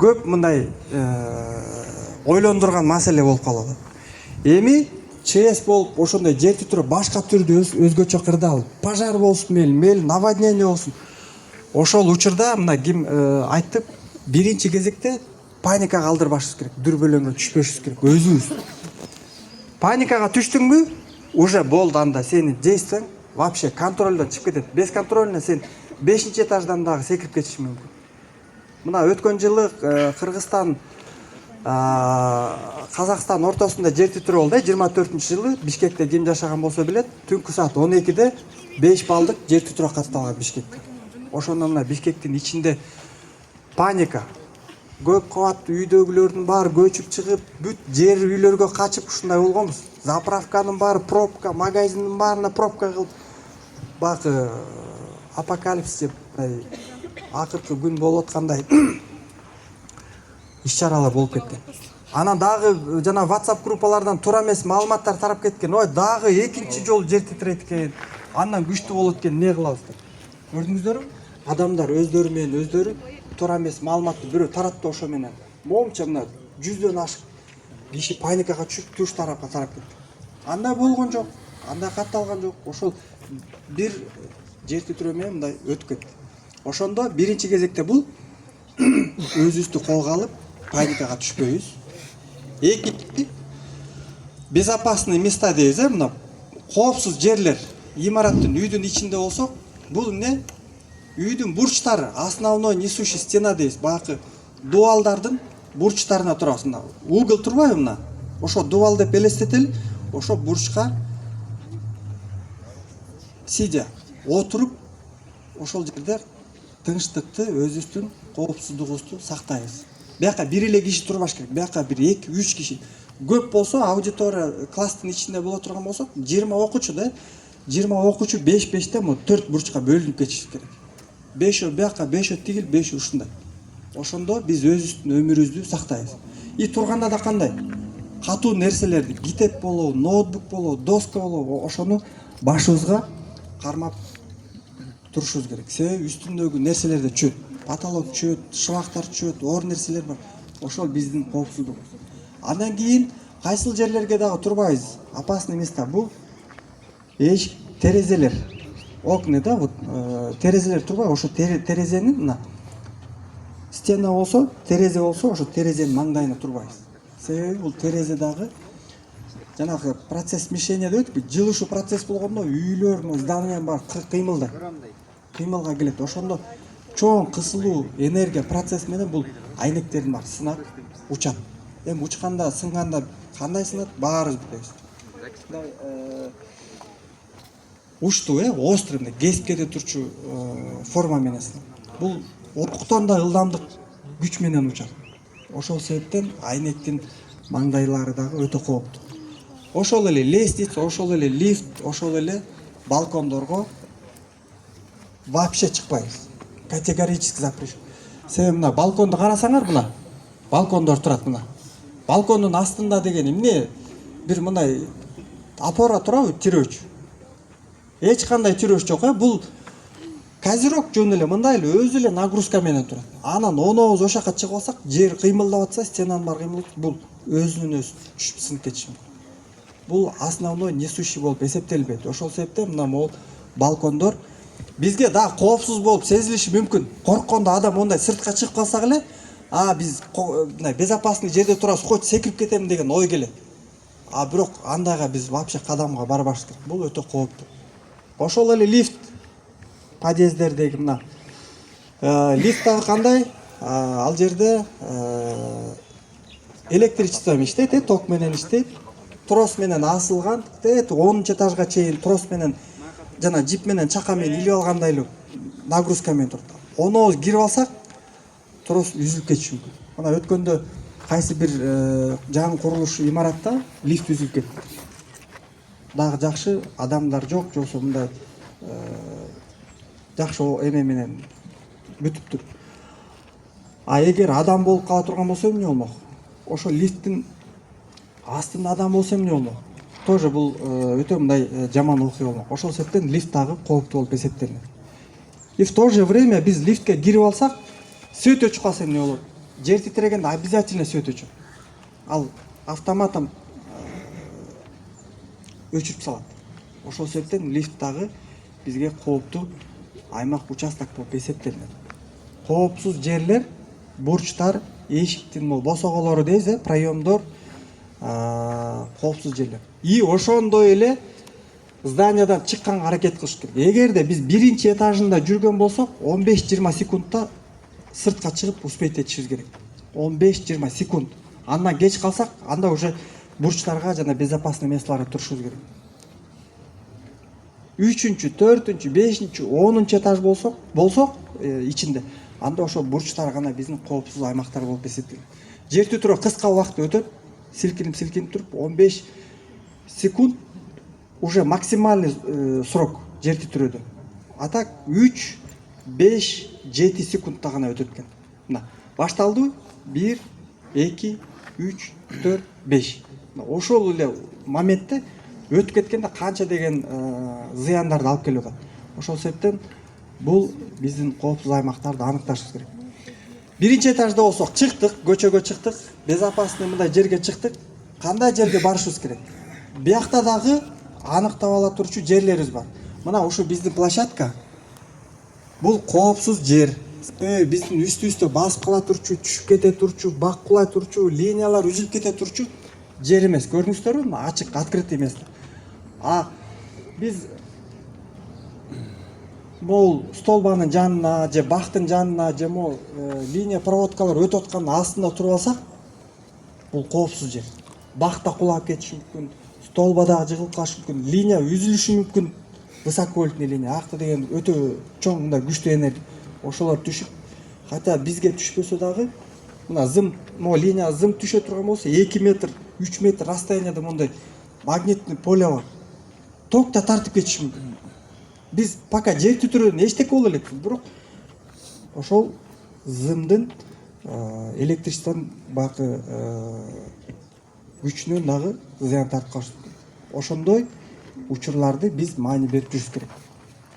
көп мындай ойлондурган маселе болуп калат. Эми ЧС болуп ошондой жер титирөө башка түрдө өзгөчө кырдаал пожар болсун мейли наводнение болсун. Ошол учурда мына ким айтып, биринчи кезекте паникага алдырбашыбыз керек, дүрбөлөңгө түшпөшүбүз керек өзүбүз. Паникага түштүңбү, уже болду, анда сенин действияң вообще контролдон чыгып кетет. Без контролуна сен 5-чи этаждан дагы секирип кетишиң мүмкүн. Мына өткөн жылы Кыргызстан Казакстан ортосунда жер титирөө болду. 24-жылы Бишкекте ким жашаган болсо билет, түнкү саат 12-де 5 балдык жер титирөө катталган Бишкекте. Ошондо мына Бишкектин ичинде паника. Көп кабаттуу үйдөгүлөрдүн баары көчүп чыгып, бүт жер үйлөргө качып ушундай болгонбуз. Заправканын баары пробка, магазиндин баарына пробка кылып, бакы апокалипсис деп акыркы күн болуп аткандай иш-чаралар болуп кеткен. Анан дагы жана WhatsApp группалардан туура эмес маалыматтар тарап кеткен. Ой, дагы экинчи жолу жер титирейт экен. Андан күчтүү болот экен, эмне кылабыз деп. Көрдүңүздөрбү? Адамдар өздөрү менен өздөрү туура эмес маалыматты бирөө таратты, ошо менен момча мына 100дөн ашык киши паникага түшүп туш тарапка тарап кетти. Андай болгон жок, андай катталган жок. Ошол бир жер титирөө менен мындай өтүп кетти. Ошондо биринчи кезекте бул өзүбүздү колго алып паникага түшпөйбүз. Экинчи безопасный места дейбиз, мына коопсуз жерлер, имараттын, үйдүн ичинде болсок, бул эмне? Үйдүн бурчтары, основной несущий стена дейбиз, бакы дубалдардын бурчтарына турабыз. Мына угол турбайбы мына? Ошо дубал деп элестетели, ошо бурчка сидя отуруп, ошол жерде тынчтыкты, өзүбүздүн коопсуздугубузду сактайбыз. Бияка бир эле киши турбаш керек. Бияка бир 2-3 киши. Көп болсо, аудитория класстын ичинде боло турган болсо, 20 окуучу да, 20 окуучу 5-5те 4 бурчка бөлүнүп кетиши керек. 5 бияка, 5 тигил, 5 ушундай. Ошондо биз өзүбүздүн өмүрүбүздү сактайбыз. И турганда да кандай? Катуу нерселерди, китеп болобу, ноутбук болобу, доска болобу, ошону башыбызга кармап турушубуз керек. Себеби үстүндөгү нерселерде чөт, потолок чөт, шыбактар чөт, оор нерселер бар. Ошол биздин коопсуздугубуз. Андан кийин кайсыл жерлерге дагы турбайбыз. Опасный места бул эшик, терезелер. Окна да, вот терезелер турбайбы? Ошо терезенин мына стена болсо, терезе болсо, ошо терезенин маңдайына турбайбыз. Себеби бул терезе дагы жанагы процесс смещения деп өтпөйт, жылышуу процесс болгондо үйлөр, зданияның бар кыймылдайт. Кыймылга келет. Ошондо чоң кысылуу энергия процесс менен бул айнектердин баары сынап, учат. Эми учканда, сынганда кандай сынат? Баарыбыз билебиз. Мындай уштуу, острый, мындай кесип кете турчу форма менен сынат. Бул октон да ылдамдык күч менен учат. Ошол себептен айнектин маңдайлары дагы өтө кооптуу. Ошол эле лестница, ошол эле лифт, ошол эле балкондорго вообще чыкпайбыз. Категорически запрещен. Себеби мына балконду карасаңар, мына балкондор турат мына. Балкондун астында деген эмне? Бир мындай опора турабы, тирөөч. Эч кандай тирөөч жок, бул козерок жөн эле мындай эле өзү эле нагрузка менен турат. Анан онобуз ошол жака чыгып алсак, жер кыймылдап атса, стенанын баары кыймылдап, бул өзүнөн өзү түшүп сынып кетиши мүмкүн. Бул основной несущий болуп эсептелбейт. Ошол себептен мына могул балкондор бизге дагы коопсуз болуп сезилиши мүмкүн. Корккондо адам ондай сыртка чыгып калсак эле, биз мына безопасный жерде турабыз, хоть секирип кетем деген ой келет. Бирок андайга биз вообще кадамга барбашыбыз керек. Бул өтө кооптуу. Ошол эле лифт, подъездердеги мына лифт дагы кандай? Ал жерде электричество иштейт, ток менен иштейт. Трос менен асылган, 10-чы этажга чейин трос менен жана жип менен чака менен илип алгандай эле нагрузка менен турат. Онобуз кирип алсак, трос үзүлүп кетиши мүмкүн. Мына өткөндө кайсы бир жаңы курулуш имаратта лифт үзүлүп кетти. Дагы жакшы адамдар жок, жоксо мындай жакшы эме менен бүтүптүр. Эгер адам болуп кала турган болсо эмне болмок? Ошо лифттин астында адам болсо эмне болмок? Тоже бул өтө мындай жаман окуя болмок. Ошол себептен лифт дагы кооптуу болуп эсептелинет. И в то же время биз лифтке кирип алсак, свет өчүп калса эмне болот? жер титирегенде обязательно свет өчөт. Ал автоматом өчүрүп салат. Ошол себептен лифт дагы бизге кооптуу аймак участок болуп эсептелинет. Коопсуз жерлер бурчтар, эшиктин могу босоголору дейбиз, проемдор, коопсуз жерлер. И ошондой эле зданиядан чыкканга аракет кылыш керек. Эгерде биз биринчи этажында жүргөн болсок, 15-20 секундта сыртка чыгып успеть этишибиз керек. 15-20 секунд. Андан кеч калсак, анда уже бурчтарга жана безопасный местоларга турушубуз керек. 3-чү, 4-чү, 5-чү, 10-чу этаж болсок ичинде, анда ошо бурчтар гана биздин коопсуз аймактар болуп эсептелет. Жер титирөө кыска убакыт өтөт, силкинип туруп 15 секунд уже максимальный срок жер титирөөдө. А так 3, 5, 7 секундта гана өтөт экен. Мына башталды 1, 2, 3, 4, 5. Ошол эле моментте өтүп кеткенде канча деген зыяндарды алып келип атат. Ошол себептен бул биздин коопсуз аймактарды аныкташыбыз керек. Биринчи этажда болсок, чыктык, көчөгө чыктык, безопасный мындай жерге чыктык. Кандай жерге барышыбыз керек? Биякта дагы аныктап ала турчу жерлерибиз бар. Мына ушу биздин площадка. Бул коопсуз жер. Биздин үстүбүздө басып кала турчу, түшүп кете турчу, бак кулай турчу, линиялар үзүлүп кете турчу жер эмес. Көрдүңүздөрбү? Мына ачык, открытый место. Биз могул столбанын жанына, же бактын жанына, же могул линия проводкалар өтүп аткандын астында туруп алсак, бул коопсуз жер. Бакта кулап кетиши мүмкүн, столбада жыгылып калышы мүмкүн, линия үзүлүшү мүмкүн. Высоковольтный линия, акты деген өтө чоң мындай күчтүү энергия. Ошолор түшүп, хотя бизге түшпөсө дагы, мына зым, могу линия зым түшө турган болсо, 2 метр, 3 метр расстоянияда мондай магнитный поле бар. Ток да тартып кетиши мүмкүн. Биз пока жер титирөөдөн эчтеке боло элек, бирок ошол зымдын электричествонун бакы күчүнөн дагы зыян тартып калышы мүмкүн. Ошондой учурларды биз маани берип жүрүш керек.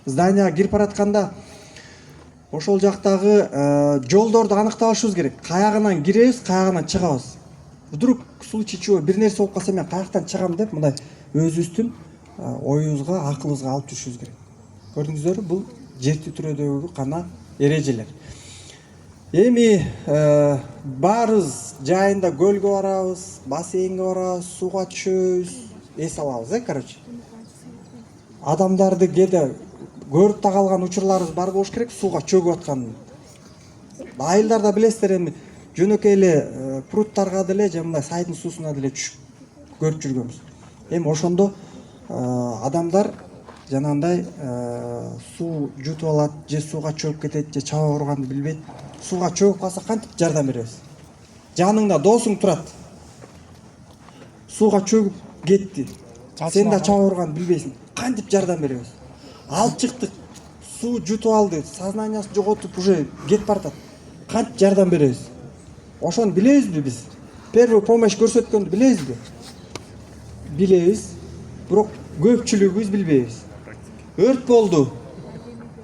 Зданияга кирип баратканда ошол жактагы жолдорду аныктап алышыбыз керек. Каягынан киребиз, каягынан чыгабыз. Вдруг случай чего бир нерсе болуп калса, мен каяктан чыгам деп мындай өзүбүздүн оюбузга, акылыбызга алып жүрүшүбүз керек. Көрдүңүздөрбү, бул жер титирөөдөгү гана эрежелер. Эми баарыбыз жайында көлгө барабыз, бассейнге барабыз, сууга түшөбүз, эс алабыз, короче. Адамдарды кээде көрүп да калган учурларыбыз бар болуш керек, сууга чөгүп атканын. Айылдар да билесиздер, эми жөнөкөй эле пруттарга деле, же мындай сайдын суусуна деле түшүп көрүп жүргөнбүз. Эми ошондо адамдар жанагындай суу жутуп алат, же сууга чөгүп кетет, же чаба урганды билбейт. Сууга чөгүп калса кантип жардам беребиз? Жаныңда досуң турат. Сууга чөгүп кетти. Сен да чаба урганды билбейсиң. Кантип жардам беребиз? Алып чыктык. Суу жутуп алды, сознаниясын жоготуп уже кетип баратат. Кантип жардам беребиз? Ошону билебизби биз? Первую помощь көрсөткөндү билебизби? Билебиз, бирок көпчүлүгүбүз билбейбиз. Өрт болду.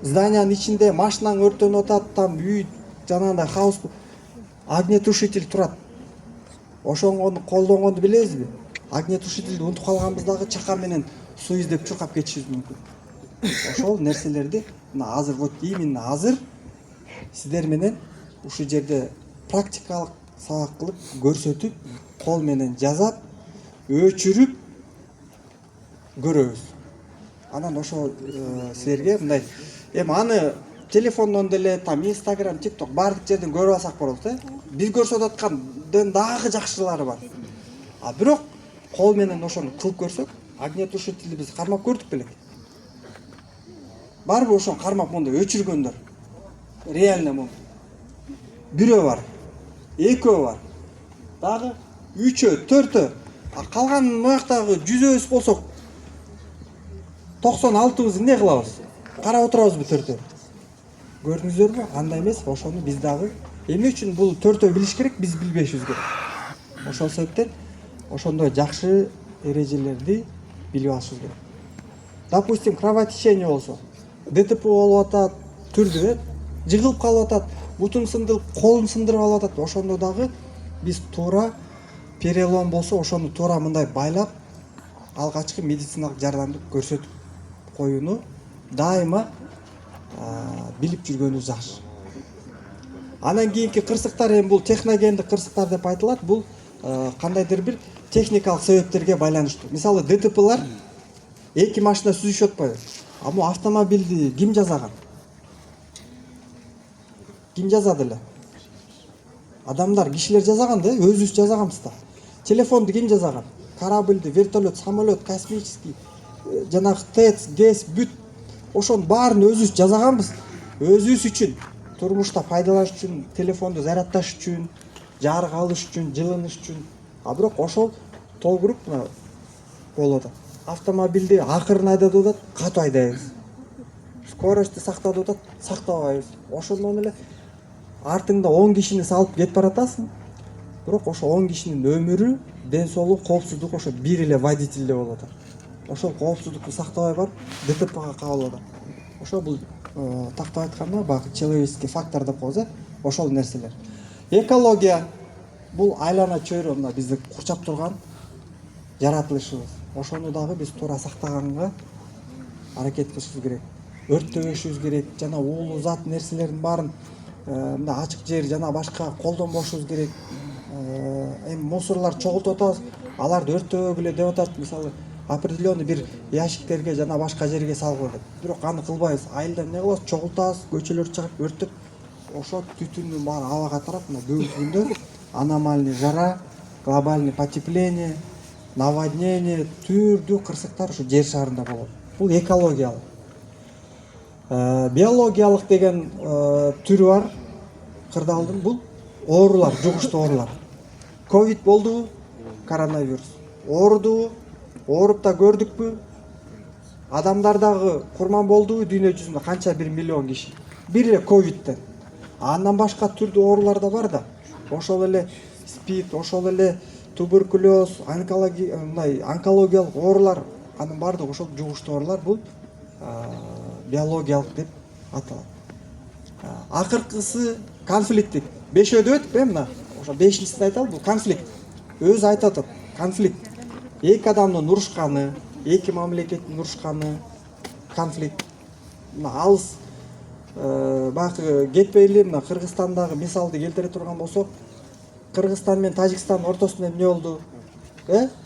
Зданиянын ичинде машинаң өрттөнүп атат, там үй жанагындай хаос. Огнетушитель турат. Ошону колдонгонду билебизби? Огнетушительди унутуп калганбыз дагы, чака менен суу издеп чуркап кетишибиз мүмкүн. Ошол нерселерди мына азыр, вот именно азыр сиздер менен ушул жерде практикалык сабак кылып көрсөтүп, кол менен жазап, өчүрүп көрөбүз. Анан ошо силерге мындай эми аны телефондон деле, там Instagram, TikTok баардык жерден көрүп алсак болот, биз көрсөтүп аткандан дагы жакшылары бар. Бирок кол менен ошону кылып көрсөк, огнетушителди биз кармап көрдүк белек. Барбы ошону кармап мондай өчүргөндөр? Реально мондай. Бирөө бар, экөө бар, дагы 3-өө, 4-өө. Калган мояктагы 100-өөбүз болсок, 96-быз эмне кылабыз? Карап отурабызбы 4-өө? Көрдүңүздөрбү? Андай эмес, ошону биз дагы эмне үчүн бул 4-өө билиш керек, биз билбешибиз керек. Ошол себептен ошондой жакшы эрежелерди билип алышыбыз керек. Допустим, кровотечение болсо, ДТП болуп атат, түрдү, жыгылып калып атат. бутун сындырып колун сындырып алып атат. Ошондо дагы биз туура перелом болсо ошону туура мындай байлап алгачкы медициналык жардамды көрсөтүп коюуну дайыма билип жүргөнүбүз жакшы. Анан кийинки кырсыктар эми бул техногендик кырсыктар деп айтылат. Бул кандайдыр бир техникалык себептерге байланыштуу. Мисалы ДТПлар эки машина сүзүшүп атпайбы? А бул автомобилди ким жасаган? Ким жасады эле? Адамдар, кишилер жасаган да, өзүбүз жасаганбыз да. Телефонду ким жасаган? Корабльди, вертолет, самолет, космический, жанагы ТЭЦ, ГЭС, бүт ошонун баарын өзүбүз жасаганбыз. Өзүбүз үчүн, турмушта пайдаланыш үчүн, телефонду зарядташ үчүн, жарык алыш үчүн, жылыныш үчүн. А бирок ошол толтуруп болот. Автомобилди акырын айдадып атат, катуу айдайбыз. Скоростду сактадып атат, сактабайбыз. Ошондон эле артыңда 10 кишини салып кетип баратасың. Бирок ошо 10 кишинин өмүрү, ден соолугу, коопсуздугу ошо бир эле водительде болот. Ошол коопсуздукту сактабай барып ДТПга кабылып атат. Ошо бул тактап айтканда баягы человеческий фактор деп коебуз, ошол нерселер. Экология бул айлана чөйрө мына бизди курчап турган жаратылышыбыз. Ошону дагы биз туура сактаганга аракет кылышыбыз керек. Өрттөбөшүбүз керек, жана уулуу зат нерселердин баарын мына ачык жер жана башка колдонбошубуз керек. Эми мусорлар чогултуп атабыз, аларды өрттөбөгүлө деп атат. Мисалы определенный бир ящиктерге жана башка жерге салгыла деп. Бирок аны кылбайбыз. Айылда эмне кылабыз? Чогултабыз, көчөлөрдү чыгып өрттөп, ошо түтүндүн баары абага тарап, мына бүгүнкү күндө аномальный жара, глобальный потепление, наводнение, түрдүү кырсыктар ушу жер шарында болот. Бул экологиялык. Биологиялык деген түрү бар. Кырдаалдын бул оорулар, жугуштуу оорулар. Ковид болдубу? Коронавирус. Оорудубу? Ооруп да көрдүкпү? Адамдардагы курман болдубу? Дүйнө жүзүндө канча 1 миллион киши. Бир эле ковидтен. Андан башка түрдүү оорулар да бар да. Ошол эле СПИД, ошол эле туберкулез, онкологиялык оорулар, анын баардыгы ошол жугуштуу оорулар. Бул биологиялык деп аталат. Акыркысы конфликттик. Бешөөдө өтүп, мына ошо 5-син айталы, бул конфликт. Өзү айтып атат, конфликт. Эки адамдын урушканы, эки мамлекеттин урушканы, конфликт. Мына алыс баягы кетпейли, мына Кыргызстандагы мисалды келтире турган болсок, Кыргызстан менен Тажикстандын ортосунда эмне болду?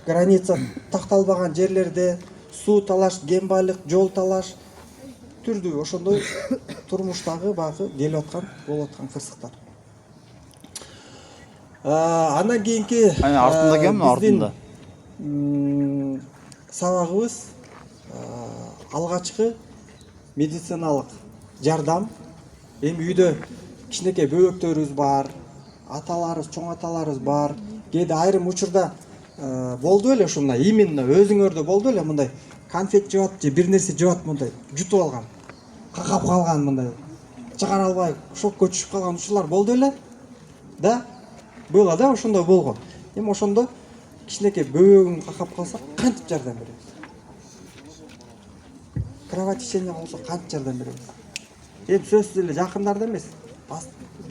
Граница такталбаган жерлерде суу талаш, кен байлык, жол талаш, түрдүү ошондой турмуштагы баягы келип аткан, болуп аткан кырсыктар. Андан кийинки артында кем артында? Сабагыбыз алгачкы медициналык жардам. Эми үйдө кичинекей бөбөктөрүбүз бар, аталарыбыз, чоң аталарыбыз бар. Кээде айрым учурда болду эле ушундай, именно өзүңөрдө болду эле мындай конфет жеп же бир нерсе жеп мындай жутуп алган, какап калган, мындай чыгара албай шок көчүшүп калган учурлар болду эле. Да, было да, ошондой болгон. Эми ошондо кичинекей бөбөгүн какап калса, кантип жардам беребиз? Кровотечение болсо кантип жардам беребиз? Эми сөзсүз эле жакындарда эмес,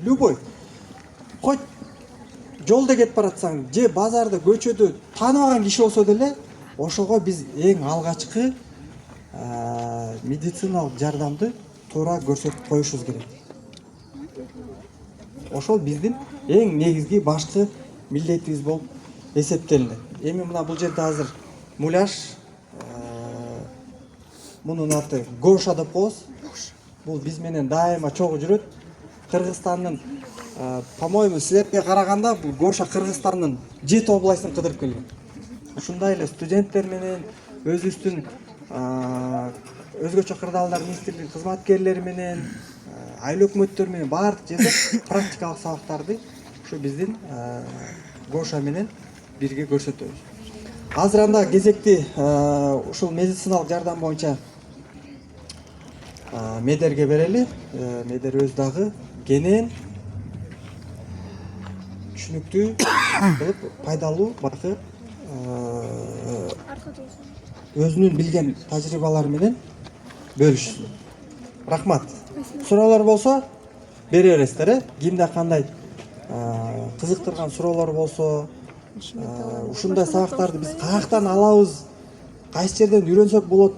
любой хоть жолдо кетип баратсаң же базарда, көчөдө тааныбаган киши болсо деле, ошого биз эң алгачкы медициналык жардамды туура көрсөтүп коюшубуз керек. Ошол биздин эң негизги башкы милдетибиз болуп эсептелинет. Эми мына бул жерде азыр муляж, мунун аты Гоша деп коебуз. Бул биз менен дайыма чогуу жүрөт. Кыргызстандын, по-моему, силерге караганда бул Гоша Кыргызстандын 7 областын кыдырып келген. Ушундай эле студенттер менен, өзүбүздүн өзгөчө кырдаалдар министрлигинин кызматкерлери менен, айыл өкмөттөр менен баардык жерде практикалык сабактарды ушу биздин Гоша менен бирге көрсөтөбүз. Азыр анда кезекти ушул медициналык жардам боюнча Медерге берели. Медер өз дагы кенен түшүнүктүү кылып пайдалуу баягы өзүнүн билген тажрыйбалары менен бөлүшсүн. Рахмат. Суроолор болсо бере бересиздер. Кимде кандай кызыктырган суроолор болсо, ушундай сабактарды биз каяктан алабыз, кайсы жерден үйрөнсөк болот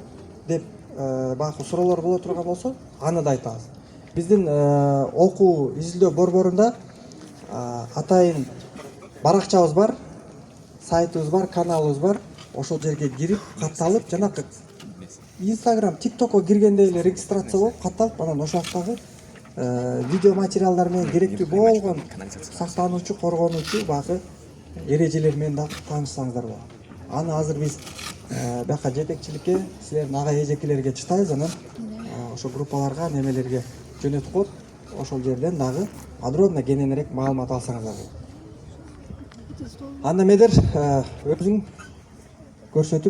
деп баягы суроолор боло турган болсо, аны да айтабыз. Биздин окуу изилдөө борборунда атайын баракчабыз бар, сайтыбыз бар, каналыбыз бар. Ошол жерге кирип, катталып, жанакы Instagram, TikTokко киргенде эле регистрация болуп, катталып, анан ошол жактагы видео материалдар менен керектүү болгон сактануучу, коргонуучу баягы эрежелер менен да таанышсаңыздар болот. Аны азыр биз бияка жетекчиликке, силердин ага эжекелерге чытайбыз, анан ошо группаларга, немелерге жөнөтүп коюп, ошол жерден дагы подробно кененирээк маалымат алсаңыздар болот. Анда медер өзүң көрсөтүп